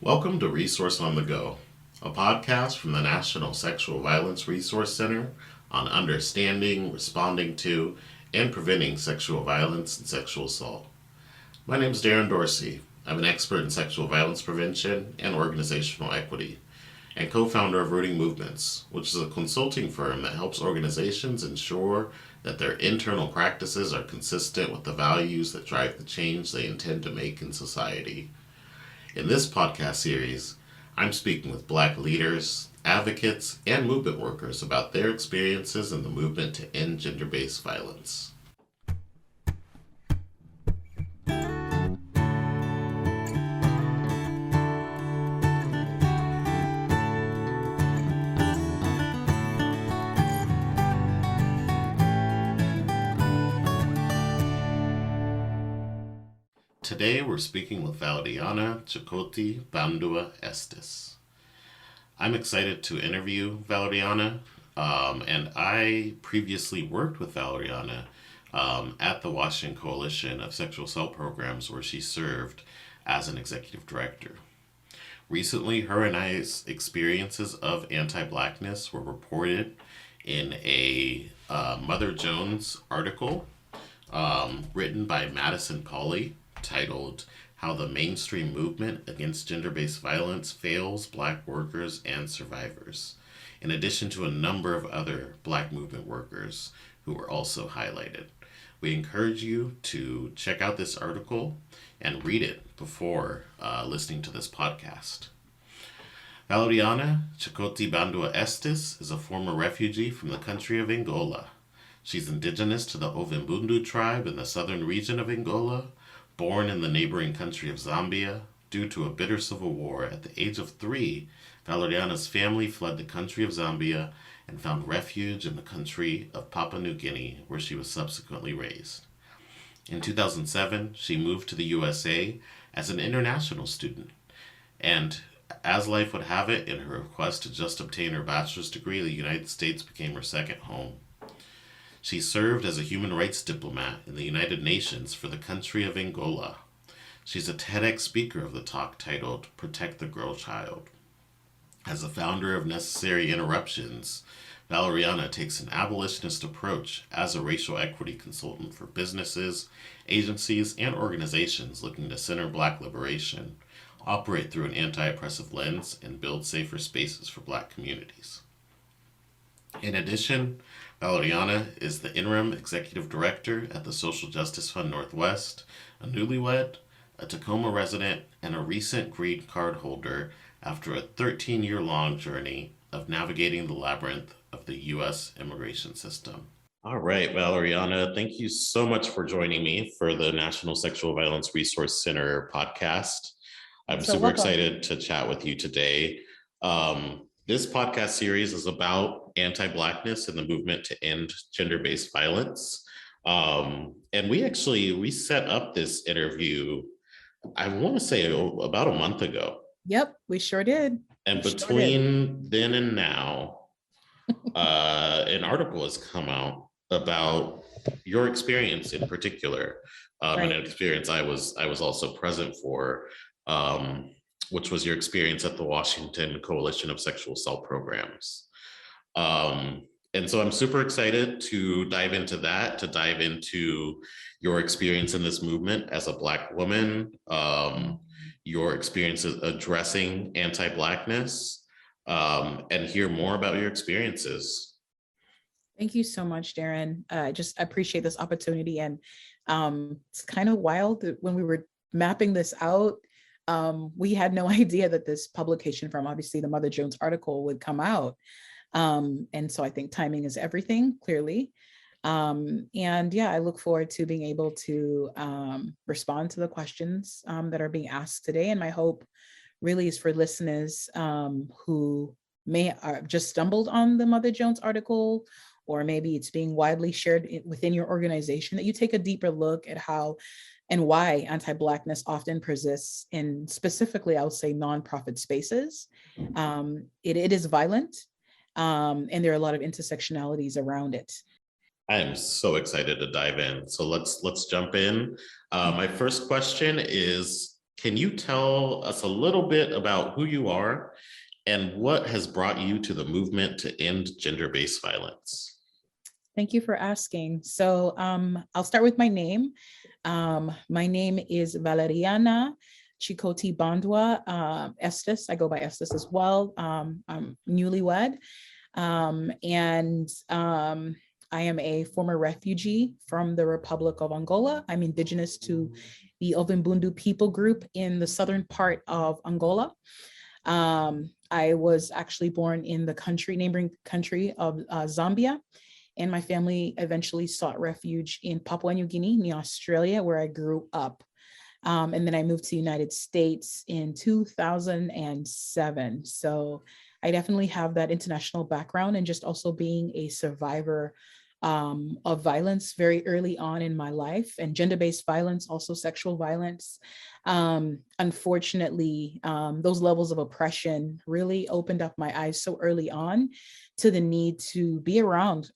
Welcome to Resource on the Go, a podcast from the National Sexual Violence Resource Center on understanding, responding to, and preventing sexual violence and sexual assault. My name is Darin Dorsey. I'm an expert in sexual violence prevention and organizational equity, and co-founder of Rooting Movements, which is a consulting firm that helps organizations ensure that their internal practices are consistent with the values that drive the change they intend to make in society. In this podcast series, I'm speaking with Black leaders, advocates, and movement workers about their experiences in the movement to end gender-based violence. Today we're speaking with Valériana Chikoti Bandua Estes. I'm excited to interview Valériana, and I previously worked with Valériana at the Washington Coalition of Sexual Assault Programs, where she served as an executive director. Recently, her and I's experiences of anti-Blackness were reported in a Mother Jones article written by Madison Pauley, titled How the Mainstream Movement Against Gender-Based Violence Fails Black Workers and Survivors, in addition to a number of other Black movement workers who were also highlighted. We encourage you to check out this article and read it before listening to this podcast. Valériana Chikoti Bandua Estes is a former refugee from the country of Angola. She's indigenous to the Ovimbundu tribe in the southern region of Angola, born in the neighboring country of Zambia. Due to a bitter civil war at the age of 3, Valeriana's family fled the country of Zambia and found refuge in the country of Papua New Guinea, where she was subsequently raised. In 2007, she moved to the USA as an international student, and as life would have it, in her quest to just obtain her bachelor's degree, the United States became her second home. She served as a human rights diplomat in the United Nations for the country of Angola. She's a TEDx speaker of the talk titled Protect the Girl Child. As the founder of Necessary Interruptions, Valériana takes an abolitionist approach as a racial equity consultant for businesses, agencies, and organizations looking to center Black liberation, operate through an anti-oppressive lens, and build safer spaces for Black communities. In addition, Valériana is the interim executive director at the Social Justice Fund Northwest, a newlywed, a Tacoma resident, and a recent green card holder after a 13-year-long journey of navigating the labyrinth of the U.S. immigration system. All right, Valériana, thank you so much for joining me for the National Sexual Violence Resource Center podcast. I'm super excited to chat with you today. This podcast series is about anti-Blackness and the movement to end gender-based violence. And we set up this interview, I want to say about a month ago. Yep, we sure did. And between then and now, an article has come out about your experience in particular, and an experience I was also present for, which was your experience at the Washington Coalition of Sexual Assault Programs. And so I'm super excited to dive into that, to dive into your experience in this movement as a Black woman, your experiences addressing anti-Blackness, and hear more about your experiences. Thank you so much, Darin. I appreciate this opportunity. And it's kind of wild that when we were mapping this out, we had no idea that this publication from obviously the Mother Jones article would come out. And so I think timing is everything, clearly. And yeah, I look forward to being able to respond to the questions that are being asked today. And my hope really is for listeners who may have just stumbled on the Mother Jones article, or maybe it's being widely shared within your organization, that you take a deeper look at how and why anti-Blackness often persists in, specifically, I would say, nonprofit spaces. It is violent, and there are a lot of intersectionalities around it. I am so excited to dive in. So let's jump in. My first question is, can you tell us a little bit about who you are and what has brought you to the movement to end gender-based violence? Thank you for asking. So I'll start with my name. My name is Valériana Chikoti Bandua Estes. I go by Estes as well. I'm newlywed. I am a former refugee from the Republic of Angola. I'm indigenous to the Ovimbundu people group in the southern part of Angola. I was actually born in the neighboring country of Zambia, and my family eventually sought refuge in Papua New Guinea, near Australia, where I grew up. And then I moved to the United States in 2007. So I definitely have that international background, and just also being a survivor of violence very early on in my life, and gender-based violence, also sexual violence. Unfortunately, those levels of oppression really opened up my eyes so early on to the need to be around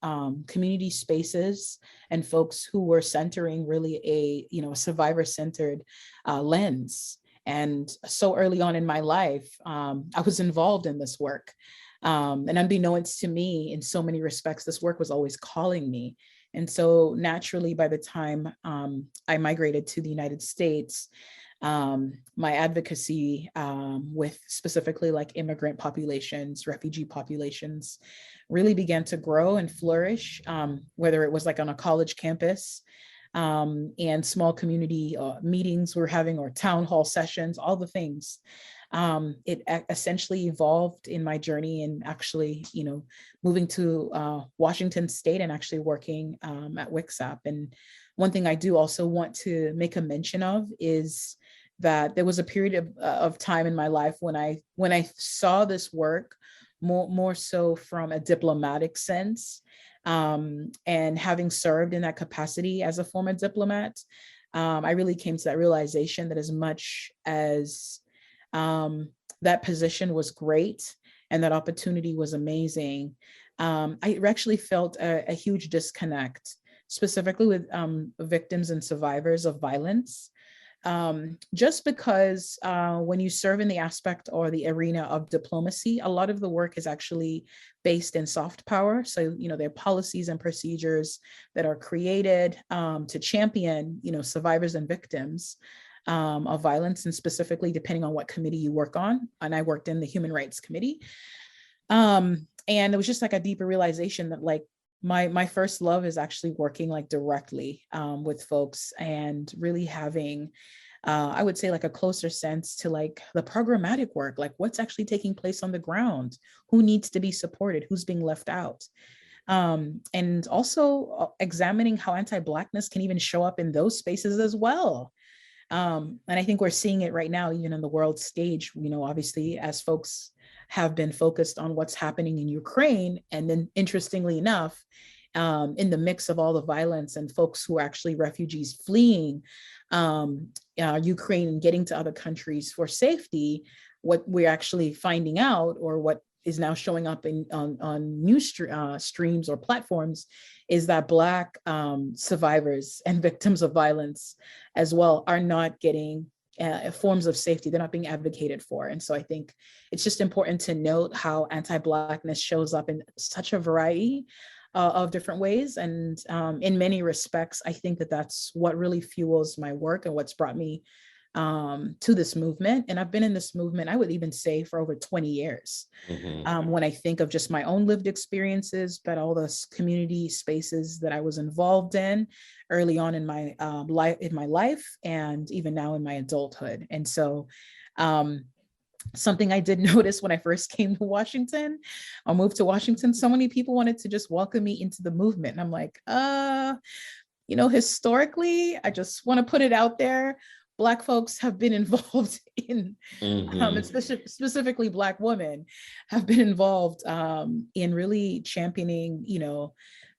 community spaces and folks who were centering really a survivor-centered lens. And so early on in my life, I was involved in this work. And unbeknownst to me, in so many respects, this work was always calling me. And so naturally, by the time I migrated to the United States, my advocacy with specifically like immigrant populations, refugee populations, really began to grow and flourish, whether it was like on a college campus, and small community meetings we're having, or town hall sessions, all the things. It essentially evolved in my journey, and actually, moving to Washington State and actually working at WICSAP. And one thing I do also want to make a mention of is that there was a period of time in my life when I saw this work more so from a diplomatic sense, and having served in that capacity as a former diplomat, I really came to that realization that as much as that position was great and that opportunity was amazing, I actually felt a huge disconnect, specifically with victims and survivors of violence. Just because when you serve in the aspect or the arena of diplomacy, a lot of the work is actually based in soft power. So, there are policies and procedures that are created to champion, survivors and victims of violence, and specifically depending on what committee you work on. And I worked in the Human Rights Committee. And it was just like a deeper realization that like my first love is actually working like directly with folks, and really having I would say like a closer sense to like the programmatic work, like what's actually taking place on the ground, who needs to be supported, who's being left out. And also examining how anti-Blackness can even show up in those spaces as well. And I think we're seeing it right now, even in the world stage, obviously, as folks have been focused on what's happening in Ukraine. And then interestingly enough, in the mix of all the violence and folks who are actually refugees fleeing Ukraine and getting to other countries for safety, what we're actually finding out, or what is now showing up on news streams or platforms, is that Black survivors and victims of violence as well are not getting forms of safety. They're not being advocated for. And so I think it's just important to note how anti-Blackness shows up in such a variety of different ways. And in many respects, I think that that's what really fuels my work and what's brought me to this movement. And I've been in this movement, I would even say, for over 20 years. Mm-hmm. When I think of just my own lived experiences, but all the community spaces that I was involved in early on in my life, and even now in my adulthood. And so something I did notice when I first came to Washington, or moved to Washington, so many people wanted to just welcome me into the movement. And I'm like, historically, I just want to put it out there, Black folks have been involved in, Mm-hmm. specifically Black women have been involved in really championing,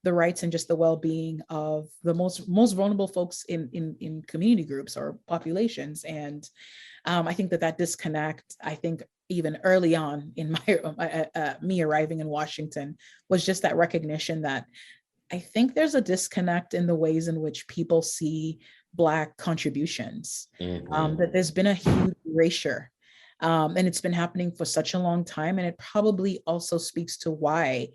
the rights and just the well-being of the most vulnerable folks in community groups or populations. And I think that disconnect, I think even early on in my me arriving in Washington, was just that recognition that I think there's a disconnect in the ways in which people see Black contributions, Mm-hmm. that there's been a huge erasure. And it's been happening for such a long time. And it probably also speaks to why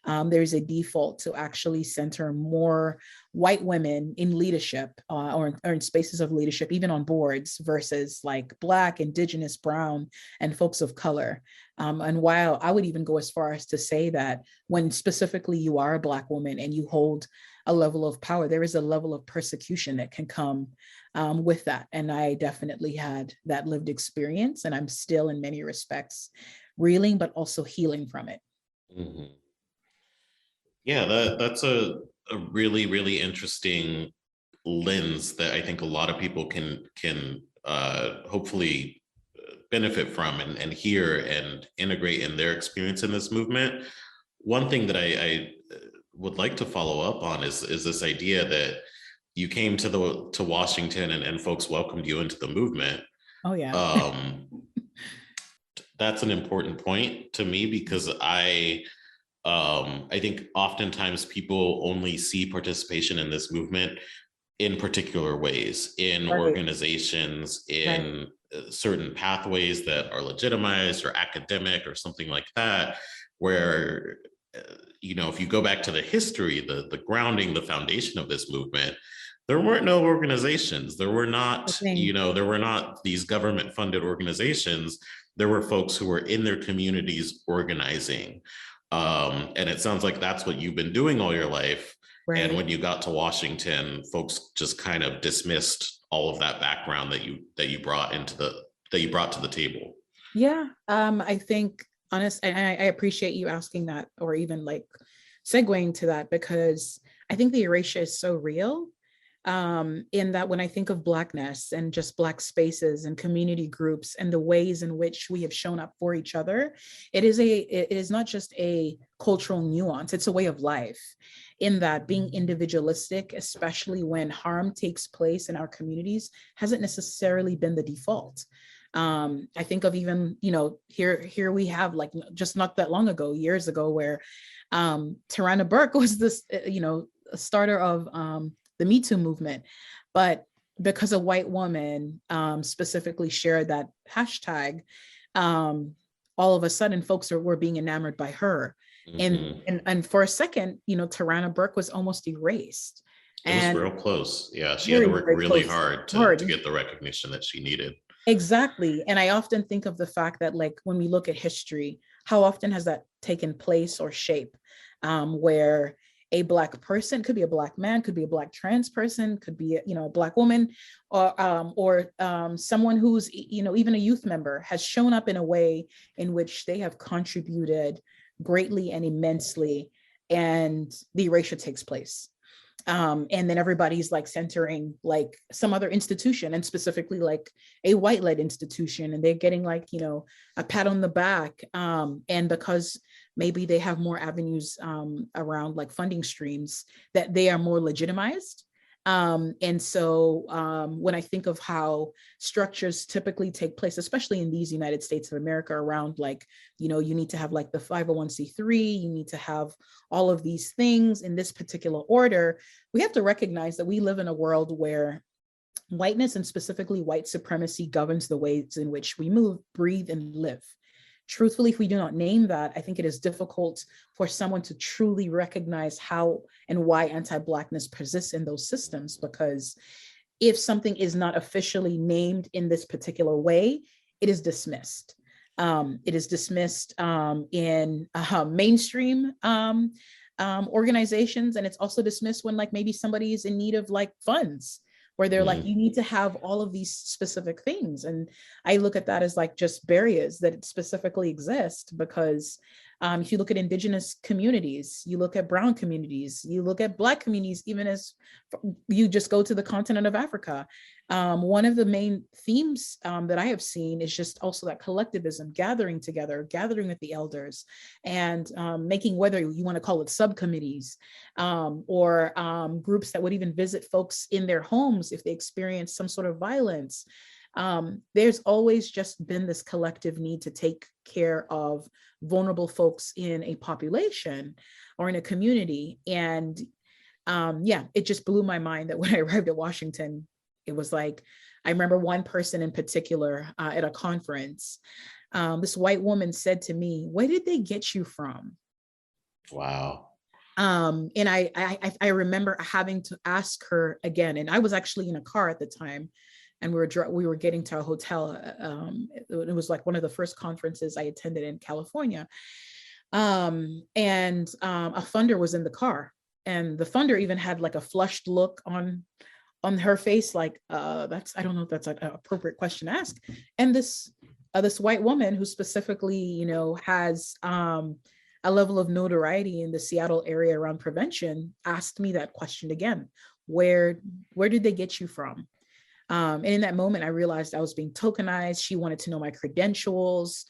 there's a default to actually center more white women in leadership, or in spaces of leadership, even on boards, versus like Black, Indigenous, Brown, and folks of color. And while I would even go as far as to say that when specifically you are a Black woman and you hold a level of power, there is a level of persecution that can come with that. And I definitely had that lived experience, and I'm still in many respects reeling, but also healing from it. Mm-hmm. Yeah, that's a really, really interesting lens that I think a lot of people can hopefully benefit from and hear and integrate in their experience in this movement. One thing that I would like to follow up on is this idea that you came to Washington and folks welcomed you into the movement. Oh yeah. Um, that's an important point to me because I think oftentimes people only see participation in this movement in particular ways, in Right. organizations, Right. in certain pathways that are legitimized or academic or something like that, where, if you go back to the history, the grounding, the foundation of this movement, there weren't no organizations. The thing. There were not these government funded organizations. There were folks who were in their communities organizing. And it sounds like that's what you've been doing all your life. And Right. when you got to Washington, folks just kind of dismissed all of that background that you brought to the table. Yeah. I think honest, and I appreciate you asking that, or even like segueing to that, because I think the erasure is so real. In that when I think of Blackness and just Black spaces and community groups and the ways in which we have shown up for each other, it is not just a cultural nuance, it's a way of life. In that being individualistic, especially when harm takes place in our communities, hasn't necessarily been the default. I think of even, here we have, like, just not that long ago, years ago, where Tarana Burke was this, a starter of the Me Too movement. But because a white woman specifically shared that hashtag, all of a sudden folks were being enamored by her. And, Mm-hmm. and for a second, Tarana Burke was almost erased. It was And real close. Yeah, she had to very, work very really close. hard to Hard. get the recognition that she needed. Exactly. And I often think of the fact that, like, when we look at history, how often has that taken place or shape, where a Black person, could be a Black man, could be a Black trans person, could be a Black woman, or someone who's even a youth member, has shown up in a way in which they have contributed greatly and immensely, and the erasure takes place. And then everybody's like centering like some other institution, and specifically like a white-led institution, and they're getting like a pat on the back, and because maybe they have more avenues around like funding streams, that they are more legitimized. And so when I think of how structures typically take place, especially in these United States of America, around like, you need to have like the 501c3, you need to have all of these things in this particular order, we have to recognize that we live in a world where whiteness, and specifically white supremacy, governs the ways in which we move, breathe, and live. Truthfully, if we do not name that, I think it is difficult for someone to truly recognize how and why anti-Blackness persists in those systems, because if something is not officially named in this particular way, it is dismissed. It is dismissed in mainstream organizations, and it's also dismissed when like maybe somebody is in need of like funds, where they're like, you need to have all of these specific things. And I look at that as like just barriers that specifically exist, because if you look at Indigenous communities, you look at Brown communities, you look at Black communities, even as you just go to the continent of Africa, one of the main themes that I have seen is just also that collectivism, gathering together, gathering with the elders, and making, whether you want to call it subcommittees, or groups that would even visit folks in their homes if they experience some sort of violence. There's always just been this collective need to take care of vulnerable folks in a population or in a community. And yeah, it just blew my mind that when I arrived at Washington, It was like, I remember one person in particular at a conference, this white woman said to me, "Where did they get you from?" Wow. And I remember having to ask her again, and I was actually in a car at the time, and we were getting to a hotel. It was like one of the first conferences I attended in California, and a funder was in the car, and the funder even had like a flushed look on her face, like that's, I don't know if that's an appropriate question to ask. And this white woman who specifically, has a level of notoriety in the Seattle area around prevention asked me that question again. Where did they get you from? And in that moment, I realized I was being tokenized. She wanted to know my credentials.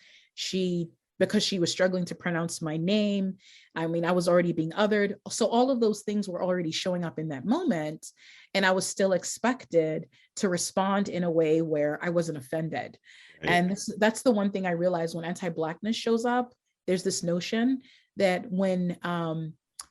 Because she was struggling to pronounce my name. I mean, I was already being othered. So all of those things were already showing up in that moment. And I was still expected to respond in a way where I wasn't offended. Right. And that's the one thing I realized when anti-Blackness shows up. There's this notion that when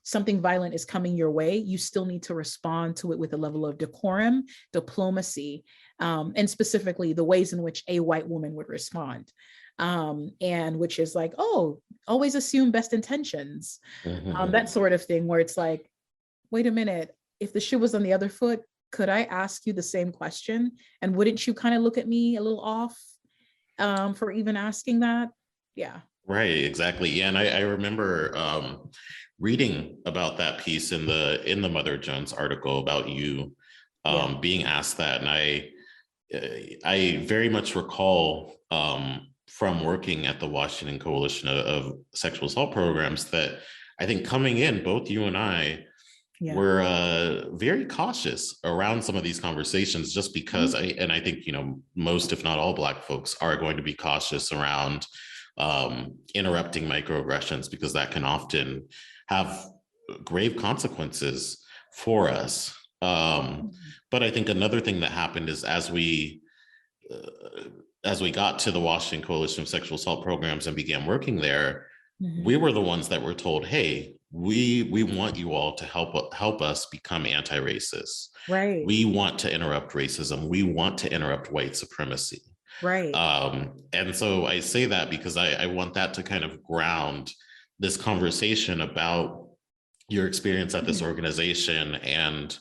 something violent is coming your way, you still need to respond to it with a level of decorum, diplomacy, and specifically the ways in which a white woman would respond. And which is like, oh, always assume best intentions, that sort of thing, where it's like, wait a minute, if the shoe was on the other foot, could I ask you the same question? And wouldn't you kind of look at me a little off for even asking that? Yeah. Right, exactly. Yeah, and I remember reading about that piece in the Mother Jones article about you being asked that, and I very much recall from working at the Washington Coalition of Sexual Assault Programs that I think coming in, both you and I were very cautious around some of these conversations, just because I think, most, if not all, Black folks are going to be cautious around interrupting microaggressions, because that can often have grave consequences for us. But I think another thing that happened is as we got to the Washington Coalition of Sexual Assault Programs and began working there, we were the ones that were told, hey, we want you all to help us become anti-racist. Right. We want to interrupt racism. We want to interrupt white supremacy. Right. And so I say that because I want that to kind of ground this conversation about your experience at this organization and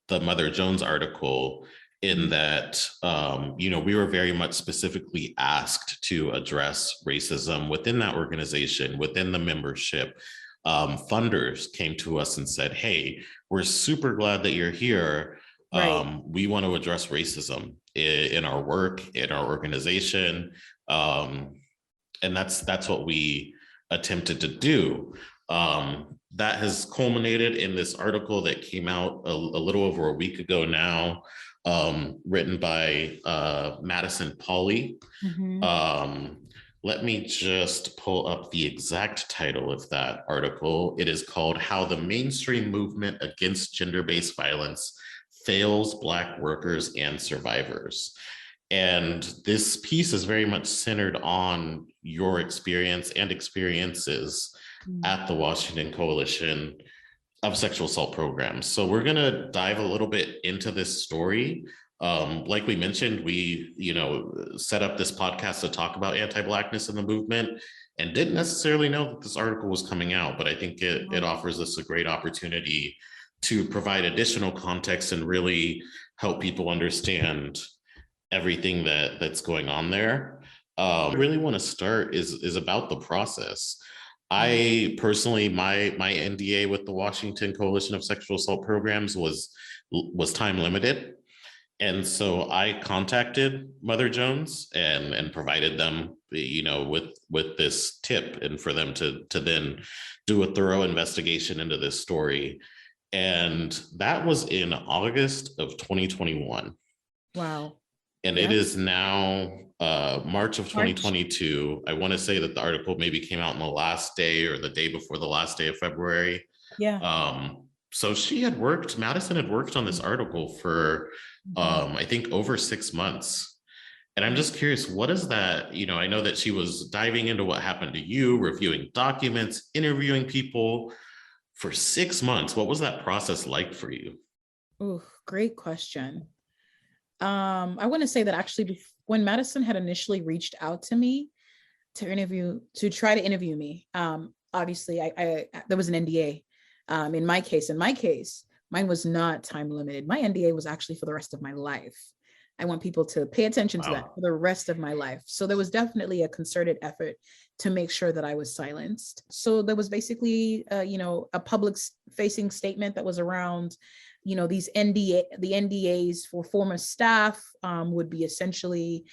the Mother Jones article, in that, we were very much specifically asked to address racism within that organization, within the membership. Funders came to us and said, hey, we're super glad that you're here. Right. We want to address racism in our work, in our organization. And that's what we attempted to do. That has culminated in this article that came out a little over a week ago now, written by Madison Pauly. Let me just pull up the exact title of that article. It is called "How the Mainstream Movement Against Gender-Based Violence Fails Black Workers and Survivors." And this piece is very much centered on your experience and experiences at the Washington Coalition of Sexual Assault Programs. So we're going to dive a little bit into this story. Like we mentioned, we set up this podcast to talk about anti-Blackness in the movement, and didn't necessarily know that this article was coming out, but I think it offers us a great opportunity to provide additional context and really help people understand everything that's going on there. I really want to start is about the process. I personally, my NDA with the Washington Coalition of Sexual Assault Programs was time limited. And so I contacted Mother Jones and provided them, with this tip, and for them to then do a thorough investigation into this story. And that was in August of 2021. Wow. And it is now March of 2022. I want to say that the article maybe came out on the last day or the day before the last day of February. Yeah. So Madison had worked on this article for, I think, over 6 months. And I'm just curious, what is that? I know that she was diving into what happened to you, reviewing documents, interviewing people for 6 months. What was that process like for you? Oh, great question. I want to say that actually when Madison had initially reached out to me to try to interview me, obviously I there was an NDA. In my case, mine was not time limited. My NDA was actually for the rest of my life. I want people to pay attention to that for the rest of my life. So there was definitely a concerted effort to make sure that I was silenced. So there was basically, a public facing statement that was around, these the NDAs for former staff would be essentially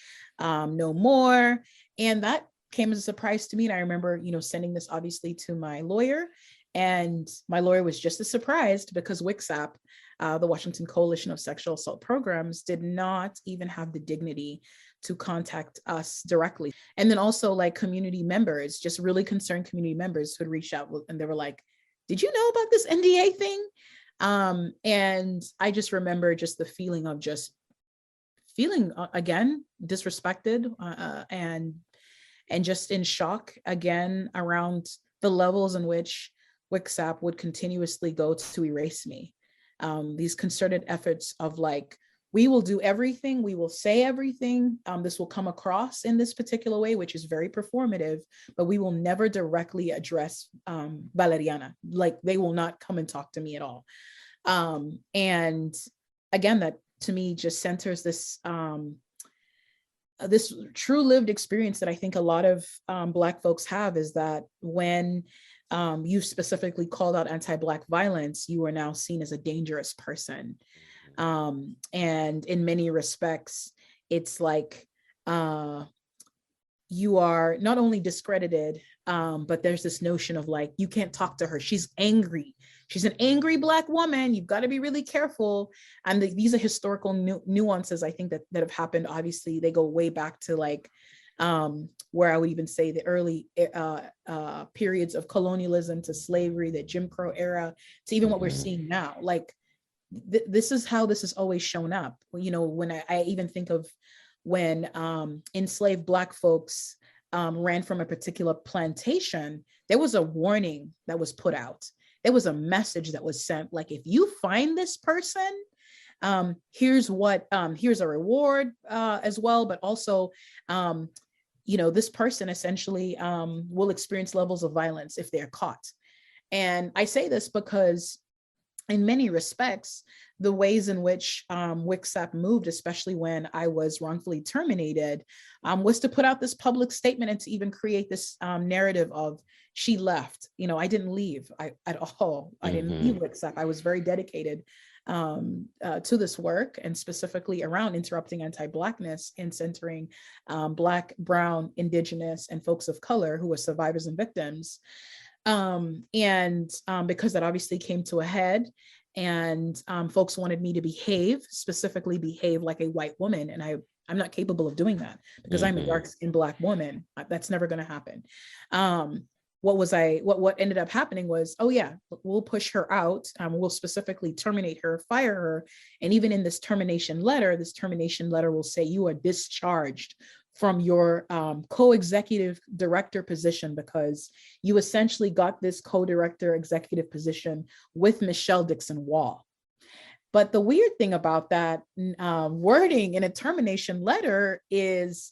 no more. And that came as a surprise to me. And I remember, sending this obviously to my lawyer, and my lawyer was just as surprised because WCSAP, the Washington Coalition of Sexual Assault Programs, did not even have the dignity to contact us directly. And then also like community members, just really concerned community members who had reached out and they were like, did you know about this NDA thing? And I just remember just the feeling of just feeling again disrespected and just in shock again around the levels in which WCSAP would continuously go to erase me. These concerted efforts of like, we will do everything, we will say everything, this will come across in this particular way, which is very performative, but we will never directly address Valériana. Like they will not come and talk to me at all. And again, that to me just centers this this true lived experience that I think a lot of Black folks have, is that when you specifically called out anti-Black violence, you are now seen as a dangerous person. And in many respects, it's like you are not only discredited, but there's this notion of like, you can't talk to her. She's angry. She's an angry Black woman. You've got to be really careful. And these are historical nuances, I think, that have happened. Obviously, they go way back to like, where I would even say the early periods of colonialism to slavery, the Jim Crow era, to even what we're seeing now. Like, this is how this has always shown up. When I even think of when enslaved Black folks ran from a particular plantation, there was a warning that was put out. There was a message that was sent, like, if you find this person, here's a reward as well, but also, this person essentially will experience levels of violence if they're caught. And I say this because in many respects, the ways in which WCSAP moved, especially when I was wrongfully terminated, was to put out this public statement and to even create this narrative of she left. I didn't leave at all. I didn't leave WCSAP. I was very dedicated to this work, and specifically around interrupting anti-Blackness and centering Black, Brown, Indigenous, and folks of color who were survivors and victims. Because that obviously came to a head, and folks wanted me to specifically behave like a white woman, and I'm not capable of doing that because I'm a dark-skinned Black woman. That's never going to happen. What ended up happening was, oh yeah, we'll push her out. We'll specifically terminate her, fire her. And even in this termination letter will say you are discharged from your co-executive director position because you essentially got this co-director executive position with Michelle Dixon Wall. But the weird thing about that wording in a termination letter is,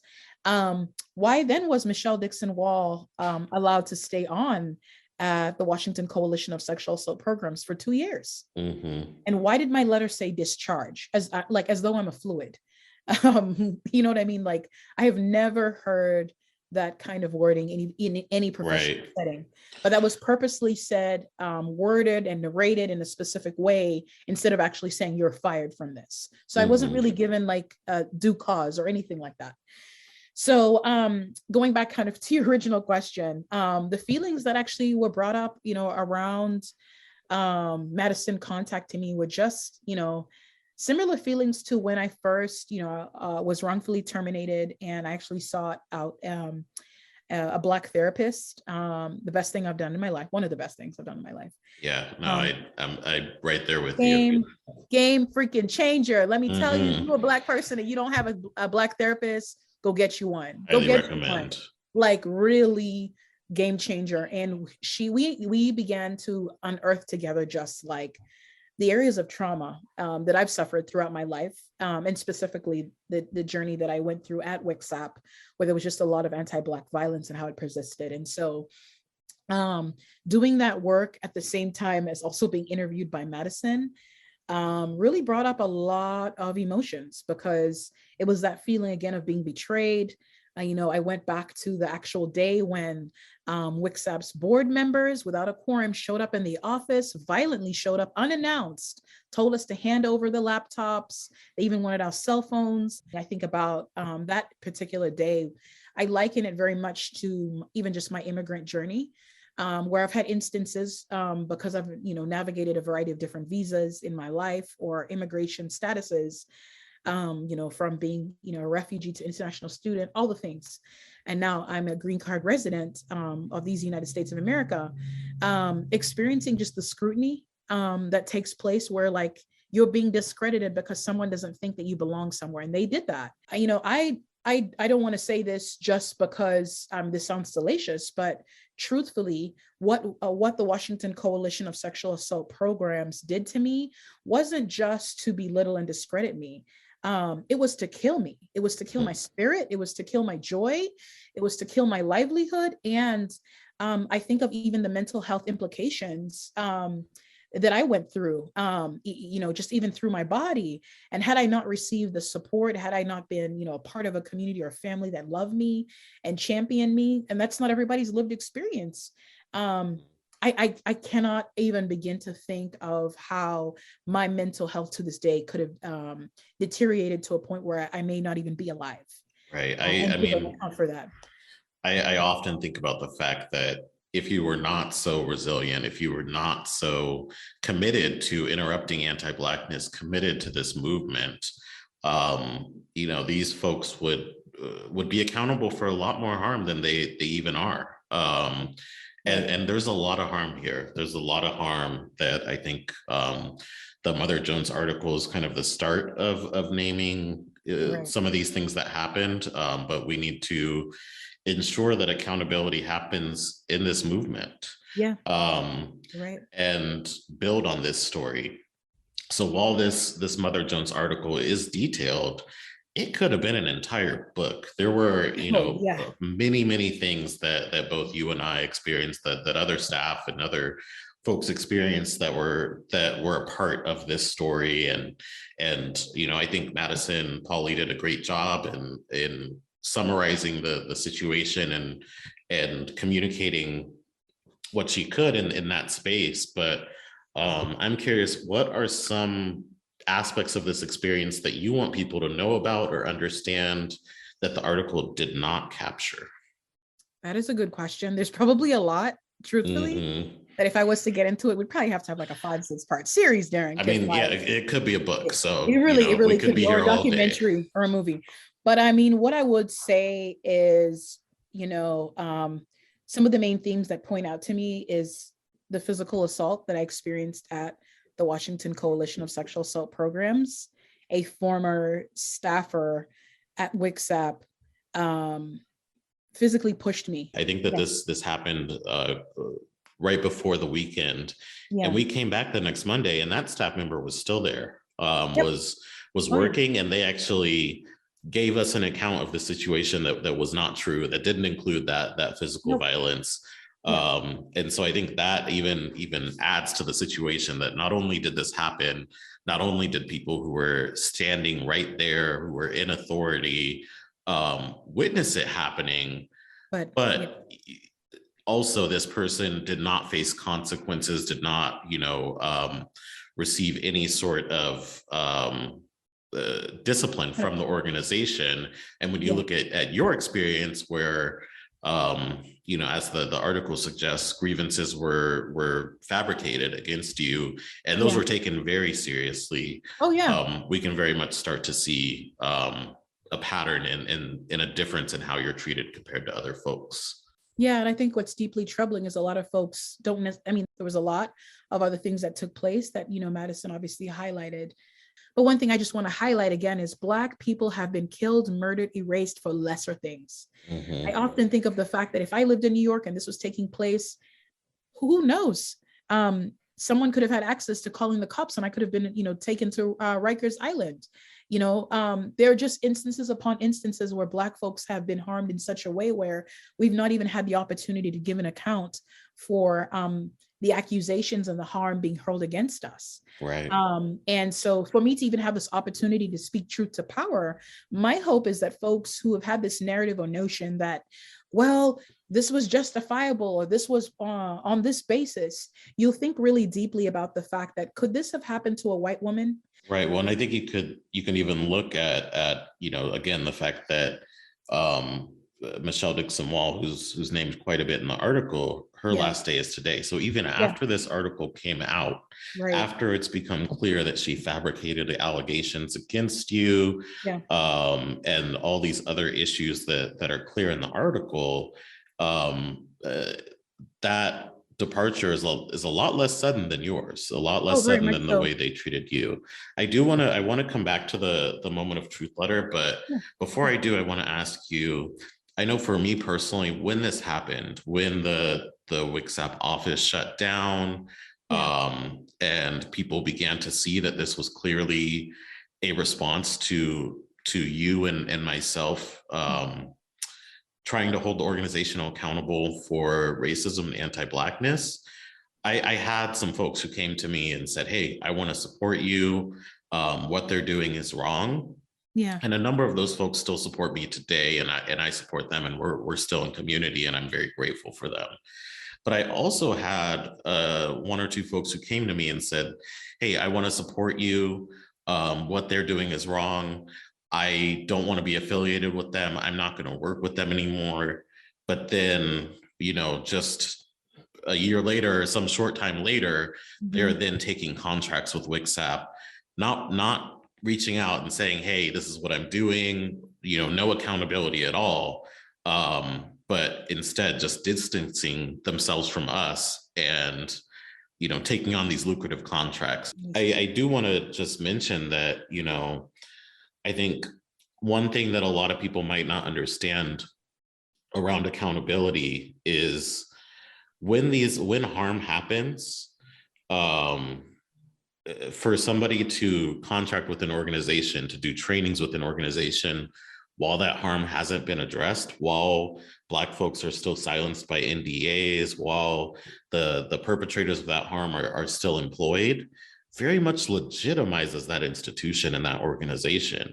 why then was Michelle Dixon Wall allowed to stay on at the Washington Coalition of Sexual Assault Programs for 2 years? And why did my letter say discharge, as though I'm a fluid? You know what I mean? Like, I have never heard that kind of wording in any professional setting, but that was purposely said, worded and narrated in a specific way instead of actually saying you're fired from this. So I wasn't really given like a due cause or anything like that. So going back kind of to your original question, the feelings that actually were brought up, around Madison contacting me were just, similar feelings to when I first, was wrongfully terminated, and I actually sought out a Black therapist. The best thing I've done in my life, one of the best things I've done in my life. Yeah, no, I'm right there with you. Game freaking changer. Let me tell you, you're a Black person and you don't have a Black therapist, go get you one. Go get you one. Like, really game changer. And we began to unearth together just like the areas of trauma that I've suffered throughout my life, and specifically the journey that I went through at WICSAP, where there was just a lot of anti-Black violence and how it persisted. And so doing that work at the same time as also being interviewed by Madison really brought up a lot of emotions, because it was that feeling again of being betrayed. I went back to the actual day when WICSAP's board members without a quorum showed up in the office, violently showed up unannounced, told us to hand over the laptops. They even wanted our cell phones. I think about that particular day. I liken it very much to even just my immigrant journey, where I've had instances because I've navigated a variety of different visas in my life or immigration statuses, from being a refugee to international student, all the things. And now I'm a green card resident of these United States of America, experiencing just the scrutiny that takes place where like you're being discredited because someone doesn't think that you belong somewhere. And they did that. I don't want to say this just because this sounds salacious, but truthfully, what the Washington Coalition of Sexual Assault Programs did to me wasn't just to belittle and discredit me. It was to kill me. It was to kill my spirit. It was to kill my joy. It was to kill my livelihood. And I think of even the mental health implications that I went through, just even through my body. And had I not received the support, had I not been, a part of a community or a family that loved me and championed me, and that's not everybody's lived experience. I cannot even begin to think of how my mental health to this day could have deteriorated to a point where I may not even be alive. Right. I mean, account for that. I often think about the fact that if you were not so resilient, if you were not so committed to interrupting anti-Blackness, committed to this movement, these folks would be accountable for a lot more harm than they even are. And there's a lot of harm here. There's a lot of harm that I think the Mother Jones article is kind of the start of naming some of these things that happened, but we need to ensure that accountability happens in this movement. And build on this story. So while this Mother Jones article is detailed, it could have been an entire book. There were, many things that both you and I experienced, that other staff and other folks experienced that were a part of this story. And I think Madison Pauly did a great job in summarizing the situation and communicating what she could in that space. But I'm curious, what are some aspects of this experience that you want people to know about or understand that the article did not capture? That is a good question. There's probably a lot, truthfully, that if I was to get into it, we'd probably have to have like a 5-6 part series, Darin. I mean, it could be a book. So it really could be, or a documentary or a movie. But I mean, what I would say is, some of the main themes that point out to me is the physical assault that I experienced at the Washington Coalition of Sexual Assault Programs. A former staffer at WICSAP physically pushed me. I think that this happened right before the weekend, and we came back the next Monday, and that staff member was still there, was working, and they actually gave us an account of the situation that was not true, that didn't include that physical violence. And so I think that even adds to the situation that not only did this happen, not only did people who were standing right there, who were in authority, witness it happening, but also this person did not face consequences, did not, receive any sort of discipline from the organization. And when you look at your experience where, as the article suggests, grievances were fabricated against you, and those were taken very seriously. We can very much start to see a pattern in a difference in how you're treated compared to other folks. Yeah, and I think what's deeply troubling is a lot of folks don't, there was a lot of other things that took place that, Madison obviously highlighted. But one thing I just want to highlight again is Black people have been killed, murdered, erased for lesser things. I often think of the fact that if I lived in New York and this was taking place, who knows? someone could have had access to calling the cops and I could have been, taken to Rikers Island. There are just instances upon instances where Black folks have been harmed in such a way where we've not even had the opportunity to give an account for the accusations and the harm being hurled against us. Right. And so for me to even have this opportunity to speak truth to power, my hope is that folks who have had this narrative or notion that, well, this was justifiable or this was on this basis, you'll think really deeply about the fact that could this have happened to a white woman? Right. Well, and I think you can even look at again, the fact that Michelle Dixon Wall, who's named quite a bit in the article, her last day is today. So even after this article came out, after it's become clear that she fabricated the allegations against you, and all these other issues that are clear in the article, that departure is a lot less sudden than yours, a lot less sudden than the way they treated you. I want to come back to the moment of truth letter, but before I do, I want to ask you, I know for me personally, when this happened, when the WICSAP office shut down, and people began to see that this was clearly a response to you and myself, trying to hold the organization accountable for racism and anti-Blackness, I had some folks who came to me and said, hey, I want to support you. What they're doing is wrong. Yeah. And a number of those folks still support me today, and I support them, and we're still in community, and I'm very grateful for them. But I also had one or two folks who came to me and said, hey, I want to support you. What they're doing is wrong. I don't want to be affiliated with them. I'm not going to work with them anymore. But then, just a year later, or some short time later, they're then taking contracts with WICSAP, not reaching out and saying, hey, this is what I'm doing, no accountability at all. But instead just distancing themselves from us and, taking on these lucrative contracts. I do want to just mention that, I think one thing that a lot of people might not understand around accountability is when harm happens, for somebody to contract with an organization, to do trainings with an organization, while that harm hasn't been addressed, while Black folks are still silenced by NDAs, while the perpetrators of that harm are still employed, very much legitimizes that institution and that organization.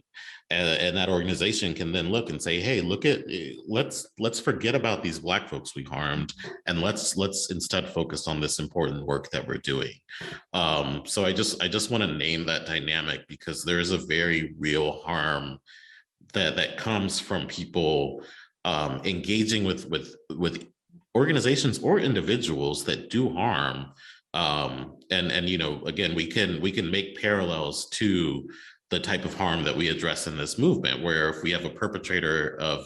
And that organization can then look and say, hey, let's forget about these Black folks we harmed, and let's instead focus on this important work that we're doing. So I just want to name that dynamic, because there is a very real harm that comes from people engaging with organizations or individuals that do harm. And again, we can make parallels to the type of harm that we address in this movement, where if we have a perpetrator of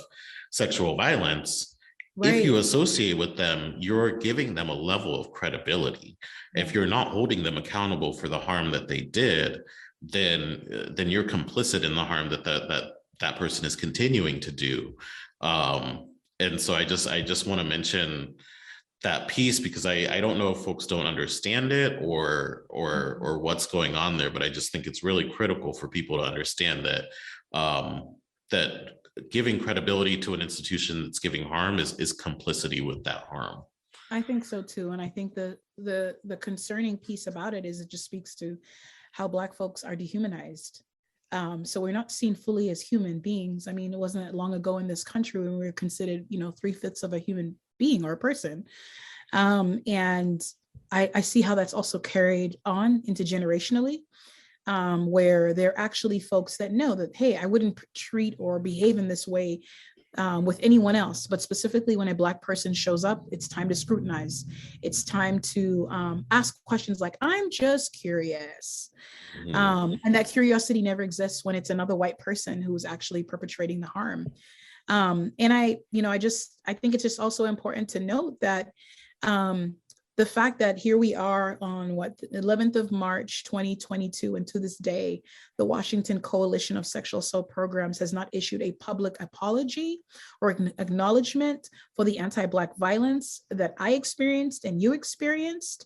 sexual violence, if you associate with them, you're giving them a level of credibility. If you're not holding them accountable for the harm that they did, then you're complicit in the harm that person is continuing to do. And so I just want to mention that piece, because I don't know if folks don't understand it or what's going on there, but I just think it's really critical for people to understand that that giving credibility to an institution that's giving harm is complicity with that harm. I think so too. And I think the concerning piece about it is it just speaks to how Black folks are dehumanized. So we're not seen fully as human beings. I mean, it wasn't that long ago in this country when we were considered, 3/5 of a human being or a person. And I see how that's also carried on intergenerationally, where there are actually folks that know that, hey, I wouldn't treat or behave in this way with anyone else, but specifically when a Black person shows up, it's time to scrutinize. It's time to ask questions like, I'm just curious. And that curiosity never exists when it's another white person who's actually perpetrating the harm. And I think it's just also important to note that the fact that here we are on the 11th of March, 2022, and to this day, the Washington Coalition of Sexual Assault Programs has not issued a public apology or acknowledgement for the anti-Black violence that I experienced and you experienced.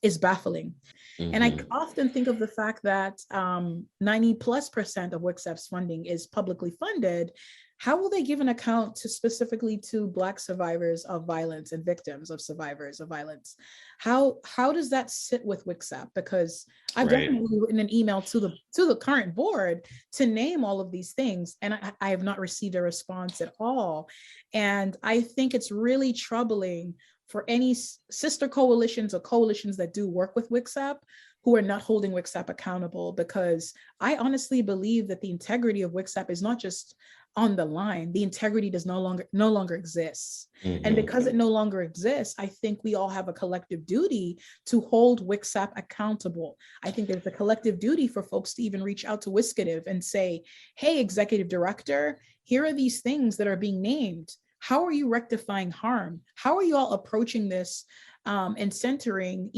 is baffling. And I Mm-hmm. often think of the fact that 90+% of WICSAP's funding is publicly funded. How will they give an account to specifically to Black survivors of violence and victims of survivors of violence? How does that sit with WICSAP? Because I've Right. definitely written an email to the current board to name all of these things, and I have not received a response at all. And I think it's really troubling for any sister coalitions or coalitions that do work with WICSAP who are not holding WICSAP accountable, because I honestly believe that the integrity of WICSAP is not just on the line. The integrity does no longer exists. Mm-hmm. And because it no longer exists, I think we all have a collective duty to hold WICSAP accountable. I think there's a collective duty for folks to even reach out to WISCATIV and say, hey, executive director, here are these things that are being named. How are you rectifying harm? How are you all approaching this and centering,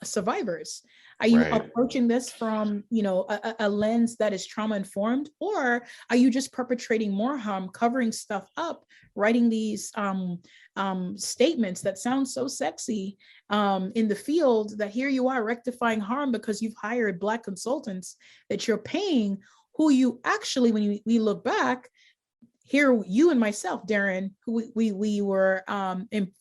survivors? Are you Right. approaching this from, a lens that is trauma informed, or are you just perpetrating more harm, covering stuff up, writing these statements that sound so sexy in the field, that here you are rectifying harm because you've hired Black consultants that you're paying, who you actually, when we look back, here, you and myself, Darin, who we were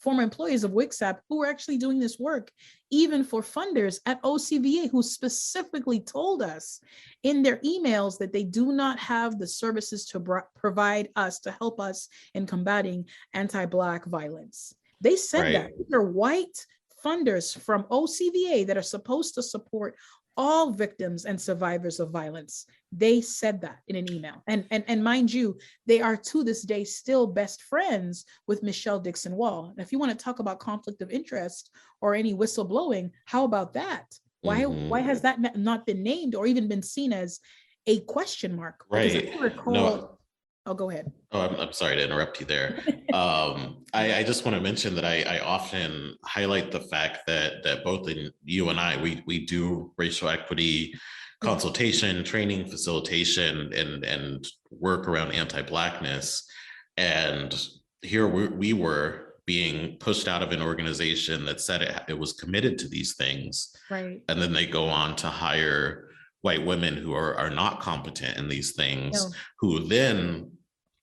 former employees of WICSAP, who were actually doing this work, even for funders at OCVA, who specifically told us in their emails that they do not have the services to provide us, to help us in combating anti-Black violence. They said Right. that. These are white funders from OCVA that are supposed to support all victims and survivors of violence. They said that in an email. And mind you, they are to this day still best friends with Michelle Dixon Wall. And if you want to talk about conflict of interest or any whistleblowing, how about that? Why has that not been named or even been seen as a question mark? Because Right. I recall, No. oh, go ahead. Oh, I'm sorry to interrupt you there. I just want to mention that I often highlight the fact that both in you and I, we do racial equity consultation, training, facilitation, and work around anti-Blackness. And here we were being pushed out of an organization that said it was committed to these things. Right. And then they go on to hire white women who are not competent in these things, who then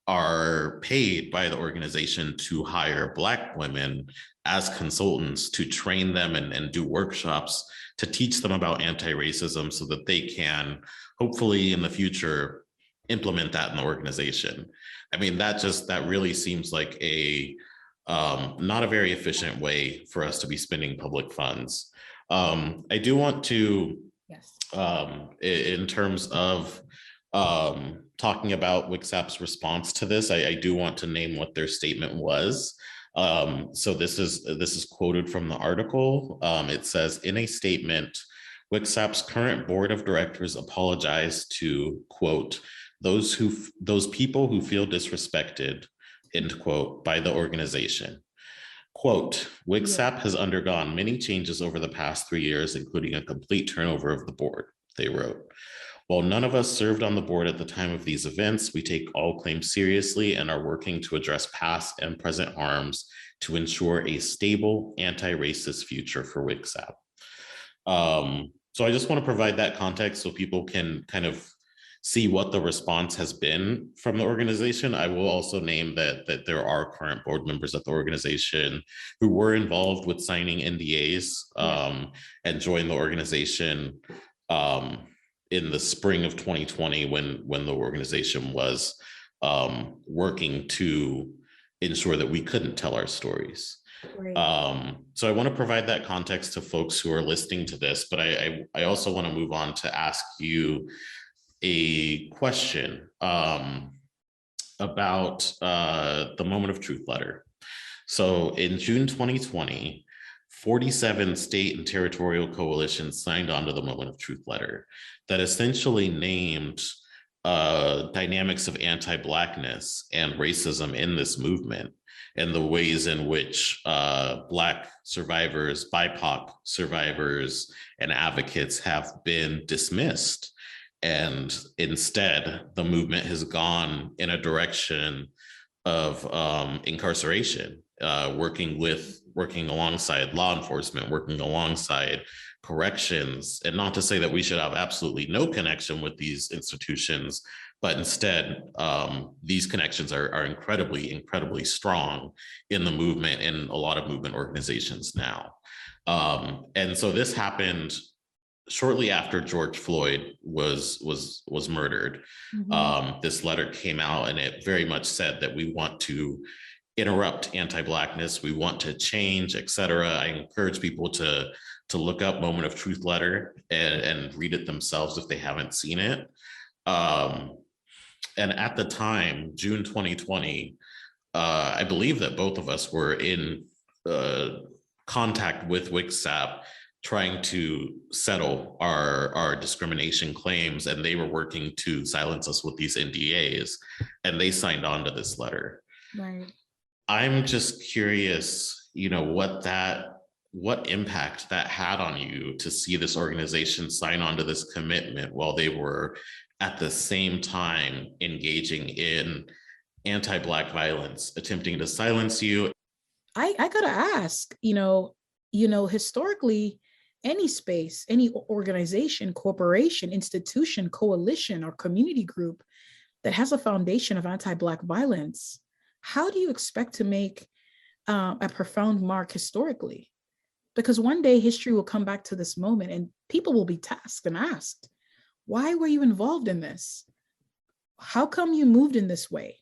are paid by the organization to hire Black women as consultants to train them and do workshops to teach them about anti-racism so that they can hopefully in the future implement that in the organization. I mean, that really seems like a not a very efficient way for us to be spending public funds. I do want to, in terms of talking about WICSAP's response to this, I do want to name what their statement was. So this is quoted from the article. It says, in a statement, WICSAP's current board of directors apologized to, quote, those people who feel disrespected, end quote, by the organization. Quote, WICSAP has undergone many changes over the past 3 years, including a complete turnover of the board, they wrote. While none of us served on the board at the time of these events, we take all claims seriously and are working to address past and present harms to ensure a stable anti-racist future for WICSAP. So I just want to provide that context so people can kind of see what the response has been from the organization. I will also name that there are current board members at the organization who were involved with signing NDAs and joined the organization in the spring of 2020 when the organization was working to ensure that we couldn't tell our stories. Right. So I want to provide that context to folks who are listening to this, but I also want to move on to ask you a question about the Moment of Truth letter. So in June 2020, 47 state and territorial coalitions signed on to the Moment of Truth letter that essentially named dynamics of anti-Blackness and racism in this movement and the ways in which Black survivors, BIPOC survivors, and advocates have been dismissed. And instead, the movement has gone in a direction of incarceration working alongside law enforcement, working alongside corrections, and not to say that we should have absolutely no connection with these institutions, but instead, these connections are incredibly strong in the movement, in a lot of movement organizations now. And so this happened shortly after George Floyd was murdered. This letter came out, and it very much said that we want to interrupt anti-Blackness, we want to change, etc. I encourage people to look up Moment of Truth letter and read it themselves if they haven't seen it. And at the time, June 2020, I believe that both of us were in contact with WICSAP, trying to settle our discrimination claims, and they were working to silence us with these NDAs, and they signed on to this letter. Right. I'm just curious, what impact that had on you to see this organization sign on to this commitment while they were at the same time engaging in anti-Black violence, attempting to silence you. I gotta ask, historically, any space, any organization, corporation, institution, coalition, or community group that has a foundation of anti-Black violence, how do you expect to make a profound mark historically? Because one day history will come back to this moment and people will be tasked and asked, why were you involved in this? How come you moved in this way?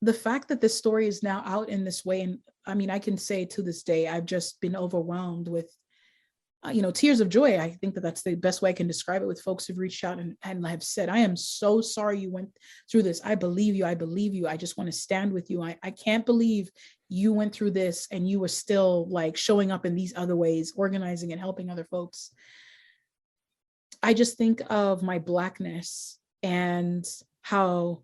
The fact that this story is now out in this way, and I mean, I can say to this day, I've just been overwhelmed with, tears of joy. I think that that's the best way I can describe it, with folks who've reached out and have said, I am so sorry you went through this. I believe you. I believe you. I just want to stand with you. I can't believe you went through this and you were still like showing up in these other ways, organizing and helping other folks. I just think of my Blackness and how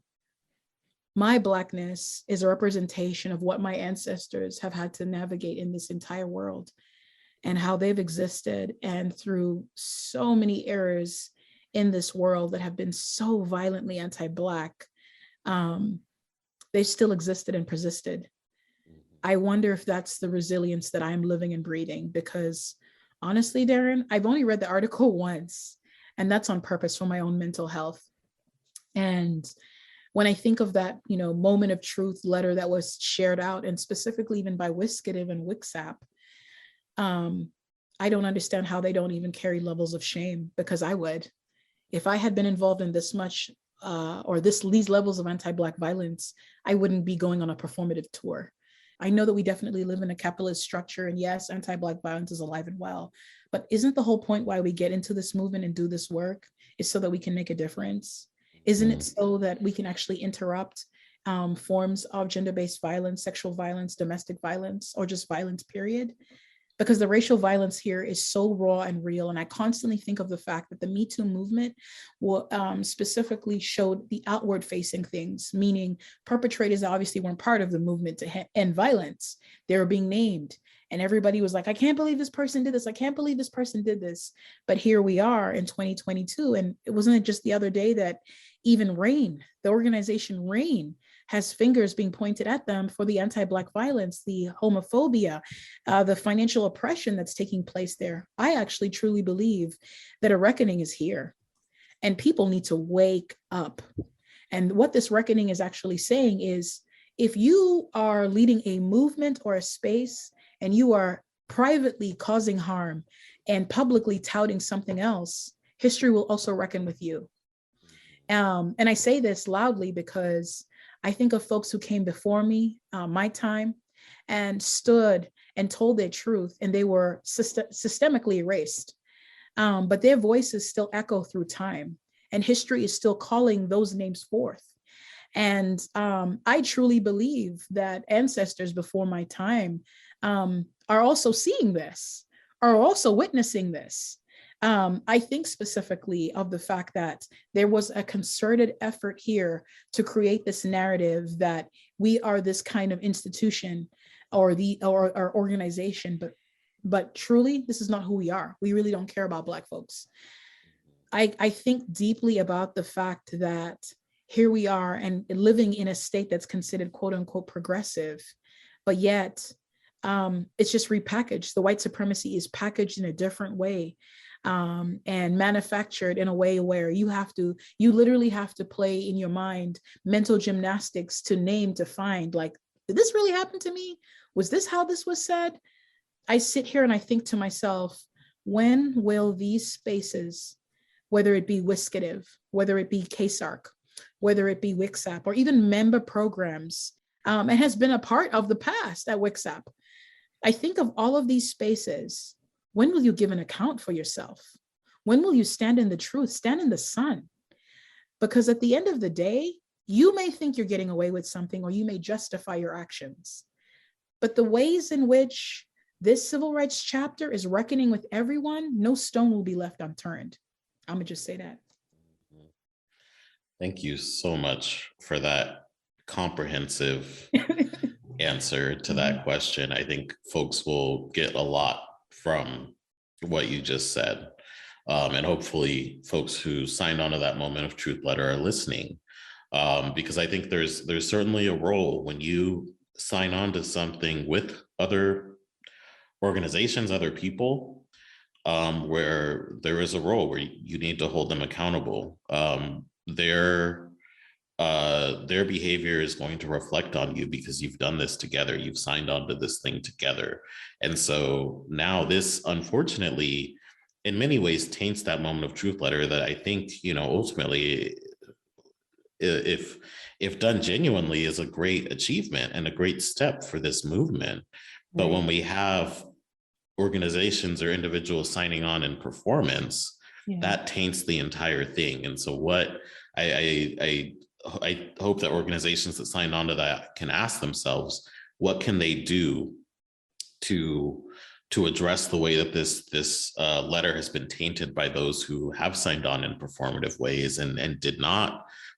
my Blackness is a representation of what my ancestors have had to navigate in this entire world, and how they've existed, and through so many eras in this world that have been so violently anti-Black, they still existed and persisted. I wonder if that's the resilience that I'm living and breathing, because honestly, Darin, I've only read the article once, and that's on purpose for my own mental health. And when I think of that, Moment of Truth letter that was shared out, and specifically even by WISCATIV and WICSAP, I don't understand how they don't even carry levels of shame, because I would. If I had been involved in this much these levels of anti-Black violence, I wouldn't be going on a performative tour. I know that we definitely live in a capitalist structure, and yes, anti-Black violence is alive and well, but isn't the whole point why we get into this movement and do this work is so that we can make a difference? Isn't it so that we can actually interrupt forms of gender-based violence, sexual violence, domestic violence, or just violence, period? Because the racial violence here is so raw and real. And I constantly think of the fact that the Me Too movement specifically showed the outward facing things, meaning perpetrators obviously weren't part of the movement to end violence. They were being named. And everybody was like, I can't believe this person did this. I can't believe this person did this. But here we are in 2022. And it wasn't just the other day that even RAIN, the organization RAIN, has fingers being pointed at them for the anti-Black violence, the homophobia, the financial oppression that's taking place there. I actually truly believe that a reckoning is here, and people need to wake up. And what this reckoning is actually saying is, if you are leading a movement or a space and you are privately causing harm and publicly touting something else, history will also reckon with you. And I say this loudly because I think of folks who came before me, my time, and stood and told their truth, and they were systemically erased. But their voices still echo through time, and history is still calling those names forth. And I truly believe that ancestors before my time are also seeing this, are also witnessing this. I think specifically of the fact that there was a concerted effort here to create this narrative that we are this kind of institution or organization, but truly this is not who we are. We really don't care about Black folks. I think deeply about the fact that here we are and living in a state that's considered quote unquote progressive. but yet it's just repackaged. The white supremacy is packaged in a different way, and manufactured in a way where you literally have to play in your mind mental gymnastics to name, to find, like, did this really happen to me? Was this how this was said? I sit here and I think to myself, when will these spaces, whether it be Wiskative, whether it be KSARC, whether it be WIXAP, or even member programs, it has been a part of the past at WIXAP. I think of all of these spaces. When will you give an account for yourself? When will you stand in the truth, stand in the sun? Because at the end of the day, you may think you're getting away with something, or you may justify your actions. But the ways in which this civil rights chapter is reckoning with everyone, no stone will be left unturned. I'm gonna just say that. Thank you so much for that comprehensive answer to that question. I think folks will get a lot from what you just said. And hopefully folks who signed on to that Moment of Truth letter are listening, because I think there's certainly a role when you sign on to something with other organizations, other people, where there is a role where you need to hold them accountable. Their behavior is going to reflect on you because you've done this together. You've signed on to this thing together. And so now this, unfortunately, in many ways taints that Moment of Truth letter that I think, ultimately, if done genuinely, is a great achievement and a great step for this movement. But when we have organizations or individuals signing on in performance, that taints the entire thing. And so what I hope that organizations that sign on to that can ask themselves, what can they do to address the way that this letter has been tainted by those who have signed on in performative ways and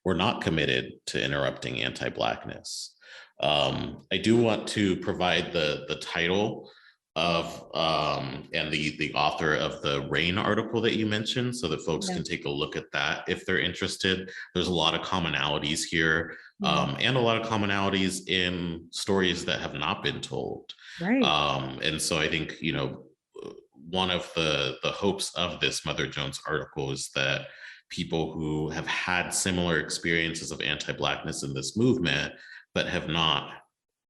were not committed to interrupting anti-Blackness. I do want to provide the title of and the author of the RAIN article that you mentioned, so that folks can take a look at that if they're interested. There's a lot of commonalities here, and a lot of commonalities in stories that have not been told. Right. And so I think, one of the hopes of this Mother Jones article is that people who have had similar experiences of anti-Blackness in this movement, but have not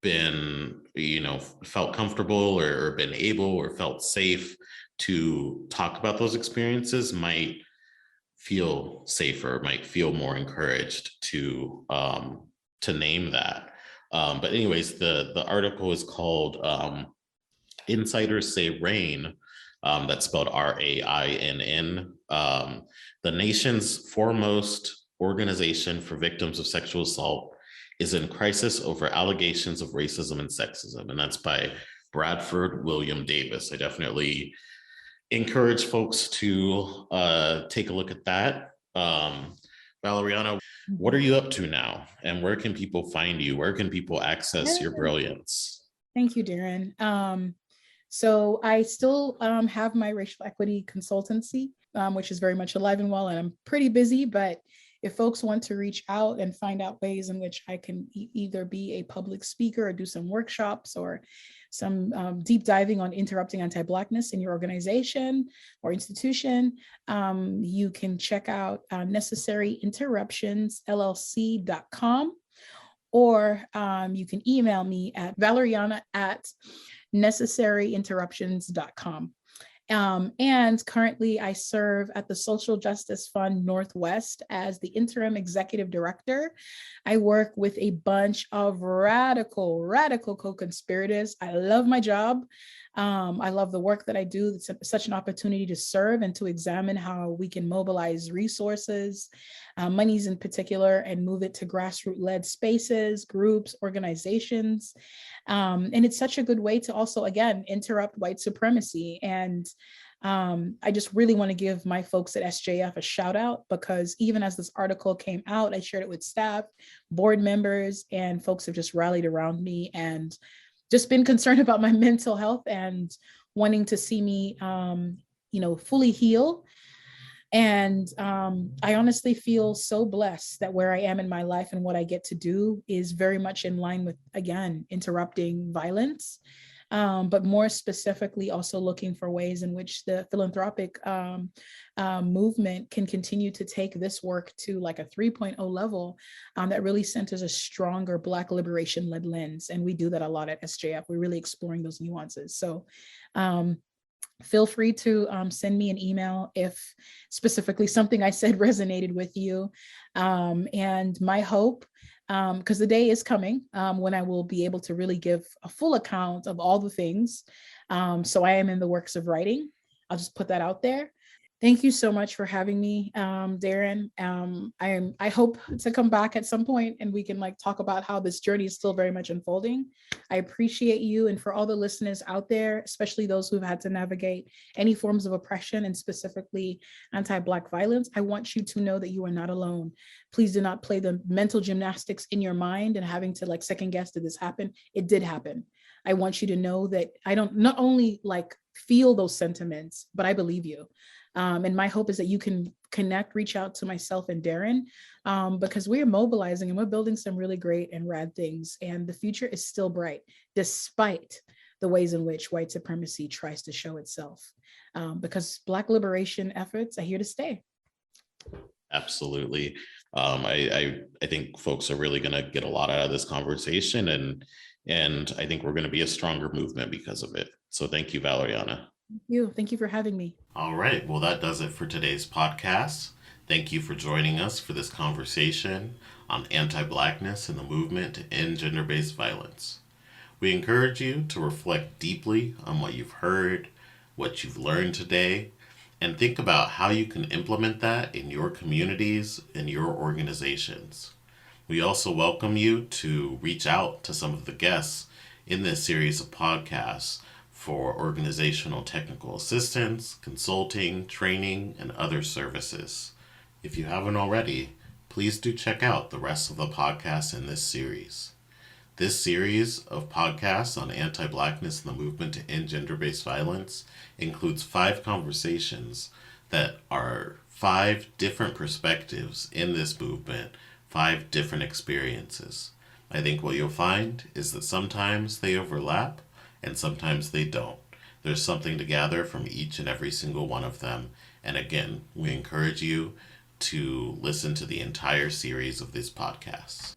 been, felt comfortable or been able or felt safe to talk about those experiences, might feel safer, might feel more encouraged to name that. But anyways, the article is called Insiders Say RAIN. That's spelled RAINN. The nation's foremost organization for victims of sexual assault is in crisis over allegations of racism and sexism. And that's by Bradford William Davis. I definitely encourage folks to take a look at that. Valeriana, what are you up to now? And where can people find you? Where can people access your brilliance? Thank you, Darin. So I still have my racial equity consultancy, which is very much alive and well, and I'm pretty busy, but if folks want to reach out and find out ways in which I can either be a public speaker or do some workshops or some deep diving on interrupting anti-Blackness in your organization or institution, you can check out necessaryinterruptionsllc.com, or you can email me at valeriana@necessaryinterruptions.com. And currently I serve at the Social Justice Fund Northwest as the interim executive director. I work with a bunch of radical co-conspirators. I love my job. I love the work that I do. It's such an opportunity to serve and to examine how we can mobilize resources, monies in particular, and move it to grassroots-led spaces, groups, organizations. And it's such a good way to also, again, interrupt white supremacy. And I just really want to give my folks at SJF a shout out, because even as this article came out, I shared it with staff, board members, and folks have just rallied around me and just been concerned about my mental health and wanting to see me, fully heal. And I honestly feel so blessed that where I am in my life and what I get to do is very much in line with, again, interrupting violence, but more specifically also looking for ways in which the philanthropic movement can continue to take this work to like a 3.0 level that really centers a stronger Black liberation-led lens. And we do that a lot at SJF. We're really exploring those nuances. So feel free to send me an email if specifically something I said resonated with you. And my hope, because the day is coming when I will be able to really give a full account of all the things. So I am in the works of writing. I'll just put that out there. Thank you so much for having me, Darin. I hope to come back at some point and we can like talk about how this journey is still very much unfolding. I appreciate you, and for all the listeners out there, especially those who've had to navigate any forms of oppression and specifically anti-Black violence, I want you to know that you are not alone. Please do not play the mental gymnastics in your mind and having to like second guess, did this happen? It did happen. I want you to know that I don't not only like feel those sentiments, but I believe you. And my hope is that you can connect, reach out to myself and Darin, because we're mobilizing and we're building some really great and rad things. And the future is still bright, despite the ways in which white supremacy tries to show itself. Because Black liberation efforts are here to stay. Absolutely. I think folks are really going to get a lot out of this conversation, and I think we're going to be a stronger movement because of it. So thank you, Valériana. Thank you for having me. All right. Well, that does it for today's podcast. Thank you for joining us for this conversation on anti-Blackness and the movement to end gender-based violence. We encourage you to reflect deeply on what you've heard, what you've learned today, and think about how you can implement that in your communities and your organizations. We also welcome you to reach out to some of the guests in this series of podcasts for organizational technical assistance, consulting, training, and other services. If you haven't already, please do check out the rest of the podcasts in this series. This series of podcasts on anti-Blackness and the movement to end gender-based violence includes 5 conversations that are 5 different perspectives in this movement, 5 different experiences. I think what you'll find is that sometimes they overlap and sometimes they don't. There's something to gather from each and every single one of them. And again, we encourage you to listen to the entire series of these podcasts.